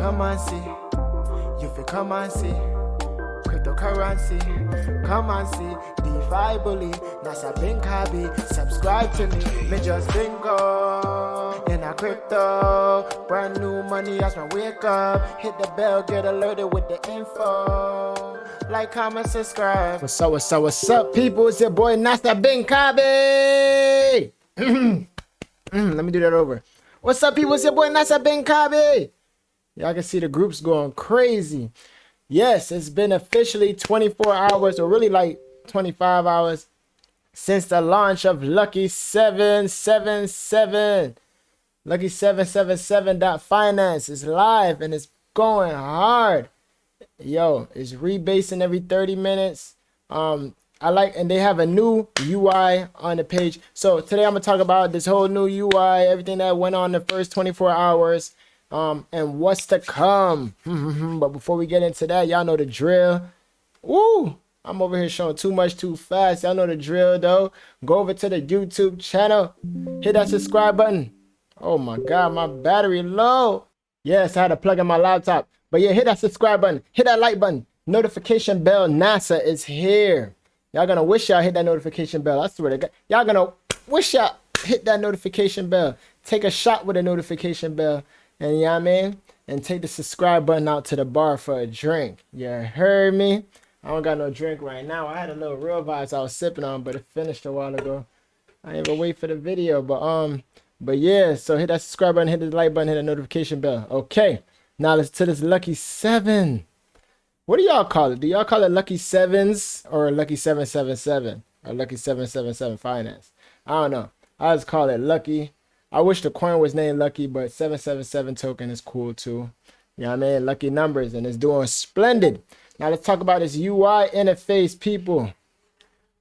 come and see. You feel come and see. Cryptocurrency, come and see. Defi bully, Nasa Binkabi. Subscribe to me just bingo. In a crypto, brand new money as I wake up. Hit the bell, get alerted with the info. Like, comment, subscribe. What's up, people? It's your boy Nasa Binkabi. Let me do that over. What's up, people? It's your boy Nasa Binkabi. Y'all can see the groups going crazy. Yes, it's been officially 24 hours, or really like 25 hours, since the launch of Lucky 777. Lucky 777.finance is live and it's going hard. Yo, it's rebasing every 30 minutes. And they have a new UI on the page. So today I'm gonna talk about this whole new UI, everything that went on the first 24 hours. And what's to come. But before we get into that, y'all know the drill. Woo! I'm over here showing too much too fast. Y'all know the drill though. Go over to the YouTube channel. Hit that subscribe button. Oh my God, my battery low. Yes, I had to plug in my laptop. But yeah, hit that subscribe button. Hit that like button. Notification bell. NASA is here. Y'all gonna wish y'all hit that notification bell. I swear to God. Y'all gonna wish y'all hit that notification bell. Take a shot with a notification bell. And you know what I mean? And take the subscribe button out to the bar for a drink. You heard me? I don't got no drink right now. I had a little real vibes I was sipping on, but it finished a while ago. I didn't even wait for the video. But yeah, so hit that subscribe button, hit the like button, hit the notification bell. Okay. Now let's to this Lucky 7. What do y'all call it? Do y'all call it Lucky 7s or Lucky 777? Or Lucky 777 Finance? I don't know. I just call it Lucky. I wish the coin was named Lucky, but 777 token is cool too. You know what I mean? Lucky numbers, and it's doing splendid. Now let's talk about this UI interface, people.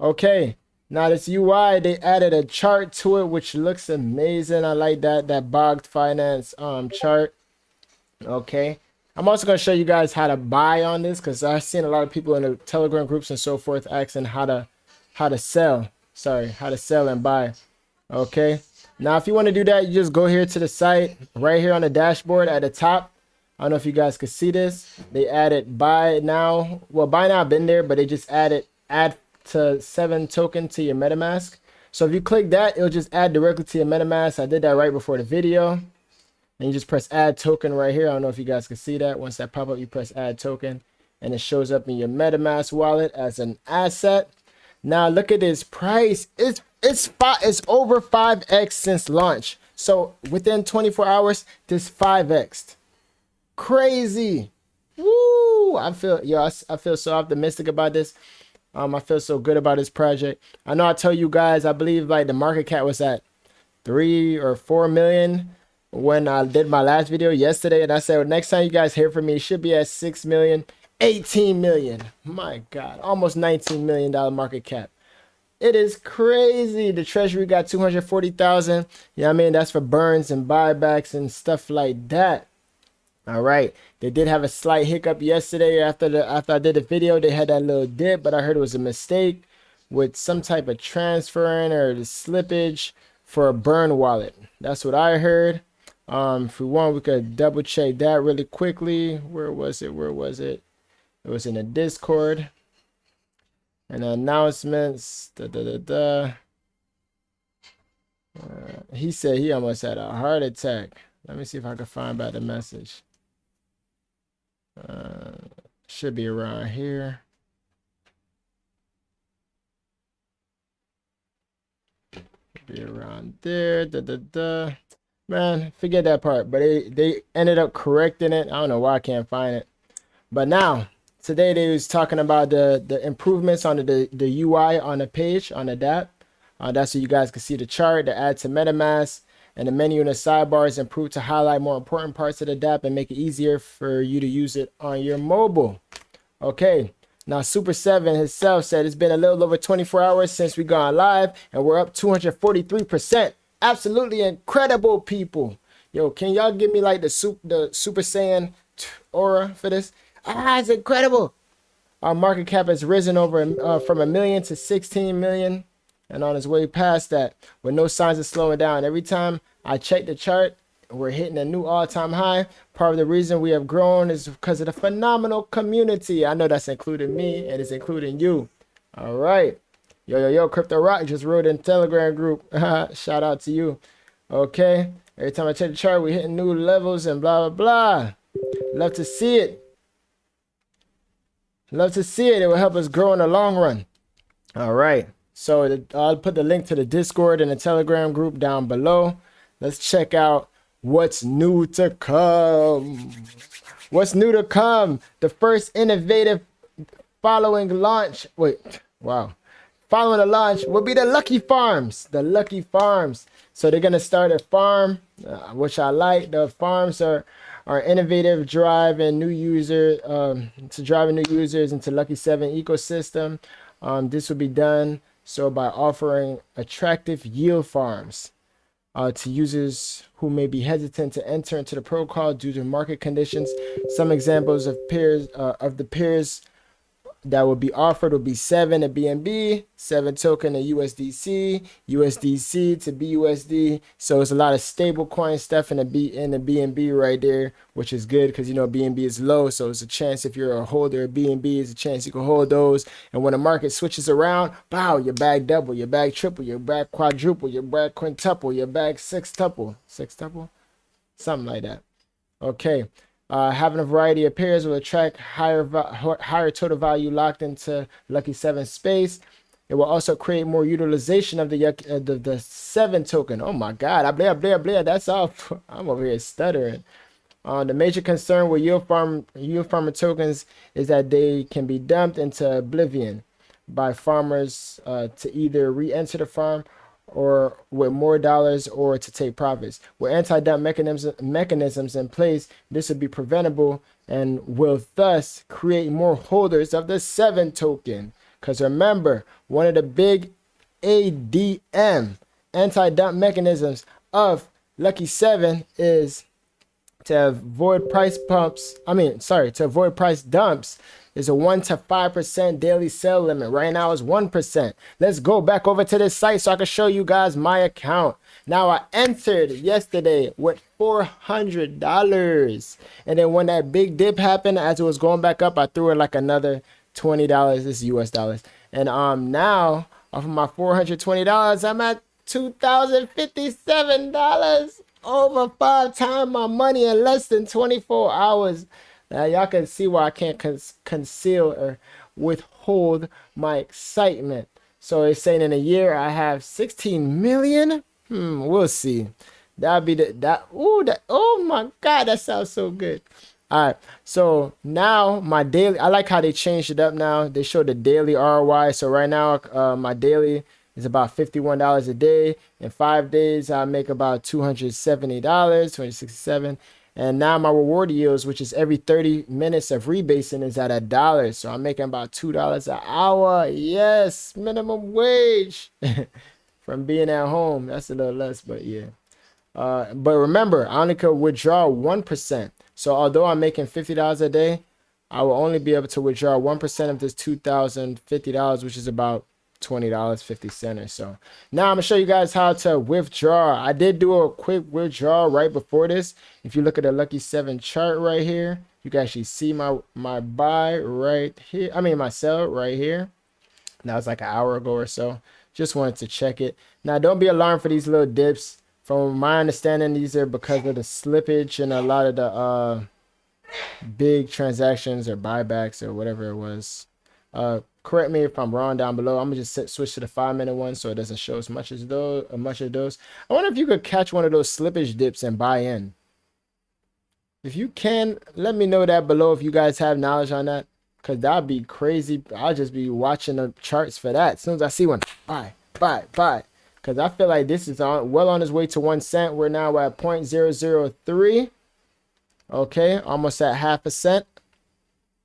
Okay, now this UI, they added a chart to it, which looks amazing. I like that bogged finance chart. Okay, I'm also gonna show you guys how to buy on this, because I've seen a lot of people in the Telegram groups and so forth asking how to sell and buy. Okay. Now, if you want to do that, you just go here to the site right here on the dashboard at the top. I don't know if you guys could see this. They added buy now. Well, buy now been there, but they just added add to 7 token to your MetaMask. So if you click that, it'll just add directly to your MetaMask. I did that right before the video. And you just press add token right here. I don't know if you guys can see that. Once that pop up, you press add token and it shows up in your MetaMask wallet as an asset. Now look at this price. It's over 5x since launch. So within 24 hours, this 5x'd. Crazy. Woo! I feel so optimistic about this. I feel so good about this project. I know I tell you guys, I believe like the market cap was at 3 or 4 million when I did my last video yesterday, and I said, well, next time you guys hear from me, it should be at 6 million, 18 million. My God, almost $19 million market cap. It is crazy. The treasury got 240,000. Yeah, I mean, that's for burns and buybacks and stuff like that. All right. They did have a slight hiccup yesterday after I did the video. They had that little dip, but I heard it was a mistake with some type of transferring or the slippage for a burn wallet. That's what I heard. If we want, we could double check that really quickly. Where was it? It was in the Discord. And announcements. He said he almost had a heart attack. Let me see if I can find back the message. Should be around here. Be around there. Man, forget that part. But they ended up correcting it. I don't know why I can't find it. But now, today they was talking about the improvements on the UI on the page, on the DApp. That's so you guys can see the chart, the add to MetaMask, and the menu in the sidebar is improved to highlight more important parts of the DApp and make it easier for you to use it on your mobile. Okay, now Super 7 himself said it's been a little over 24 hours since we gone live, and we're up 243%. Absolutely incredible, people. Yo, can y'all give me like the Super Saiyan aura for this? It's incredible. Our market cap has risen over from 1 million to 16 million, and on its way past that with no signs of slowing down. Every time I check the chart, we're hitting a new all-time high. Part of the reason we have grown is because of the phenomenal community. I know that's including me and it's including you. All right. Yo, Crypto Rock just wrote in Telegram group. Shout out to you. Okay. Every time I check the chart, we're hitting new levels and blah, blah, blah. Love to see it. Love to see it. It will help us grow in the long run. All right. So I'll put the link to the Discord and the Telegram group down below. Let's check out what's new to come. What's new to come? The first innovative following launch. Wait, wow. Following the launch will be the Lucky Farms. The Lucky Farms. So they're going to start a farm, which I like. The farms are innovative, driving new users into Lucky 7 ecosystem. This will be done by offering attractive yield farms to users who may be hesitant to enter into the protocol due to market conditions. Some examples of the pairs that will be offered will be 7 to BNB, 7 token to USDC, USDC to BUSD. So it's a lot of stable coin stuff in the BNB right there, which is good because BNB is low. So it's a chance if you're a holder of BNB, it's a chance you can hold those. And when the market switches around, wow, your bag double, your bag triple, your bag quadruple, your bag quintuple, your bag sextuple, something like that. Okay. Having a variety of pairs will attract higher total value locked into Lucky 7 space. It will also create more utilization of the 7 token. Oh my God, blah. That's all. I'm over here stuttering. The major concern with yield farmer tokens is that they can be dumped into oblivion by farmers to either re-enter the farm or with more dollars or to take profits. With anti-dump mechanisms in place, this would be preventable and will thus create more holders of the 7 token. Because remember, one of the big ADM anti-dump mechanisms of Lucky 7 is to avoid price dumps is a 1 to 5% daily sell limit. Right now is 1%. Let's go back over to this site so I can show you guys my account. Now I entered yesterday with $400. And then when that big dip happened, as it was going back up, I threw in like another $20. This is US dollars. And now off of my $420, I'm at $2,057. Over 5 times my money in less than 24 hours. Now y'all can see why I can't conceal or withhold my excitement. So it's saying in a year I have 16 million. We'll see. That'll be oh my God, that sounds so good. All right, so now my daily, I like how they changed it up now. They show the daily ROI. So right now my daily is about $51 a day. In 5 days, I make about $270, $267. And now my reward yields, which is every 30 minutes of rebasing, is at $1. So I'm making about $2 an hour. Yes, minimum wage from being at home. That's a little less, but yeah. But remember, I only could withdraw 1%. So although I'm making $50 a day, I will only be able to withdraw 1% of this $2,050, which is about $20.50 or so. Now I'm gonna show you guys how to withdraw. I did do a quick withdrawal right before this. If you look at the Lucky 7 chart right here, you can actually see my buy right here. I mean my sell right here. That was like an hour ago or so. Just wanted to check it. Now don't be alarmed for these little dips. From my understanding, these are because of the slippage and a lot of the big transactions or buybacks or whatever it was. Correct me if I'm wrong down below. I'm gonna just switch to the 5-minute one so it doesn't show as much of those. I wonder if you could catch one of those slippage dips and buy in. If you can, let me know that below if you guys have knowledge on that, because that'd be crazy. I'll just be watching the charts for that. As soon as I see one, buy. Because I feel like this is well on its way to 1 cent. We're now at 0.003. Okay, almost at half a cent.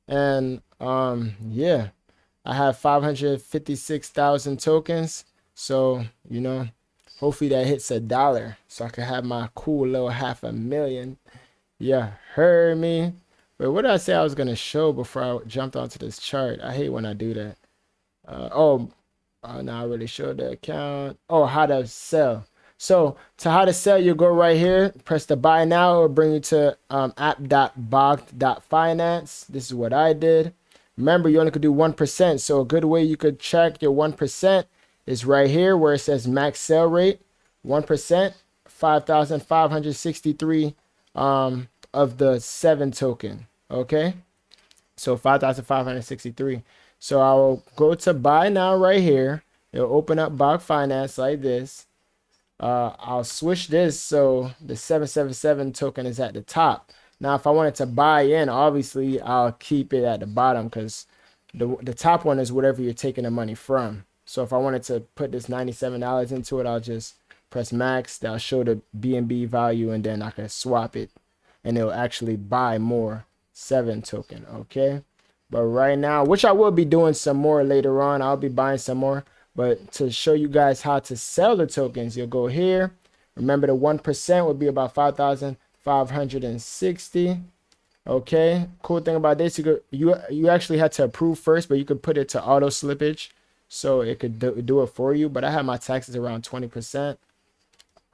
And yeah, I have 556,000 tokens. So, hopefully that hits $1 so I can have my cool little 500,000. Yeah, heard me. But what did I say I was going to show before I jumped onto this chart? I hate when I do that. Now I already showed the account. Oh, how to sell. So to how to sell, you go right here, press the buy now, or bring you to app.bog.finance. This is what I did. Remember, you only could do 1%. So a good way you could check your 1% is right here where it says max sell rate. 1%, 5,563 of the 7 token. Okay. So 5,563. So I will go to buy now right here. It'll open up Bog Finance like this. I'll switch this so the 777 token is at the top. Now, if I wanted to buy in, obviously I'll keep it at the bottom because the top one is whatever you're taking the money from. So if I wanted to put this $97 into it, I'll just press max. That'll show the BNB value, and then I can swap it, and it'll actually buy more 7 token. Okay. But right now, which I will be doing some more later on, I'll be buying some more. But to show you guys how to sell the tokens, you'll go here. Remember, the 1% would be about 5,560. Okay. Cool thing about this, you actually had to approve first, but you could put it to auto slippage, so it could do it for you. But I have my taxes around 20%.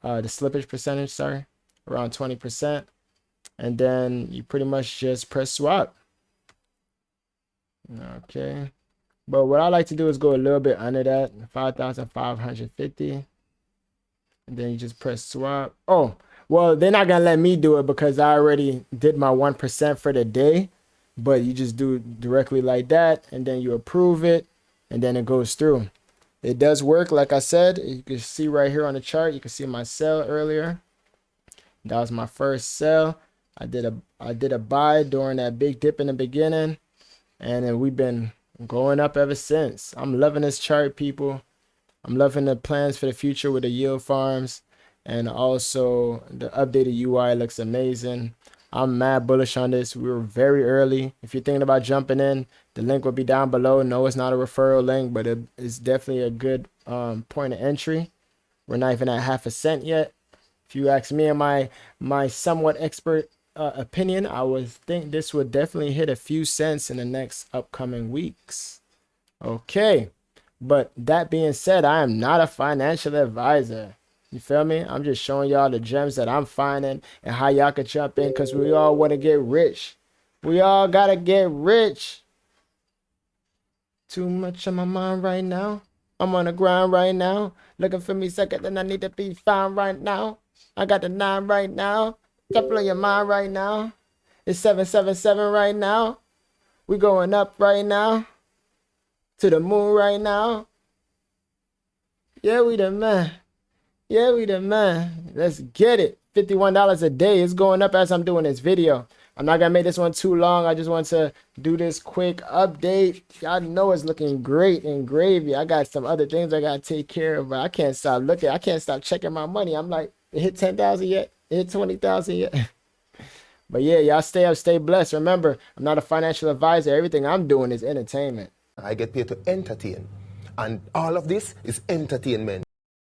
The slippage percentage, sorry, around 20%. And then you pretty much just press swap. Okay. But what I like to do is go a little bit under that, 5,550. And then you just press swap. Oh, well, they're not going to let me do it because I already did my 1% for the day. But you just do it directly like that. And then you approve it. And then it goes through. It does work, like I said. You can see right here on the chart. You can see my sell earlier. That was my first sell. I did a buy during that big dip in the beginning. And then we've been going up ever since. I'm loving this chart, people. I'm loving the plans for the future with the yield farms, and also the updated UI looks amazing. I'm mad bullish on this. We were very early. If you're thinking about jumping in, the link will be down below. No, it's not a referral link, but it's definitely a good point of entry. We're not even at half a cent yet. If you ask me and my somewhat expert opinion, I would think this would definitely hit a few cents in the next upcoming weeks. Okay, but that being said, I am not a financial advisor. You feel me? I'm just showing y'all the gems that I'm finding and how y'all can jump in, because we all want to get rich. We all gotta get rich. Too much on my mind right now. I'm on the grind right now, looking for me second, and I need to be found right now. I got the 9 right now. Couple on your mind right now. It's 777 right now. We going up right now. To the moon right now. Yeah, we the man. Yeah, we the man. Let's get it. $51 a day. It's going up as I'm doing this video. I'm not gonna make this one too long. I just want to do this quick update. Y'all know it's looking great and gravy. I got some other things I gotta take care of, but I can't stop looking. I can't stop checking my money. I'm like, it hit 10,000 yet? It hit 20,000 yet? But yeah, y'all stay up, stay blessed. Remember, I'm not a financial advisor. Everything I'm doing is entertainment. I get paid to entertain. And all of this is entertainment.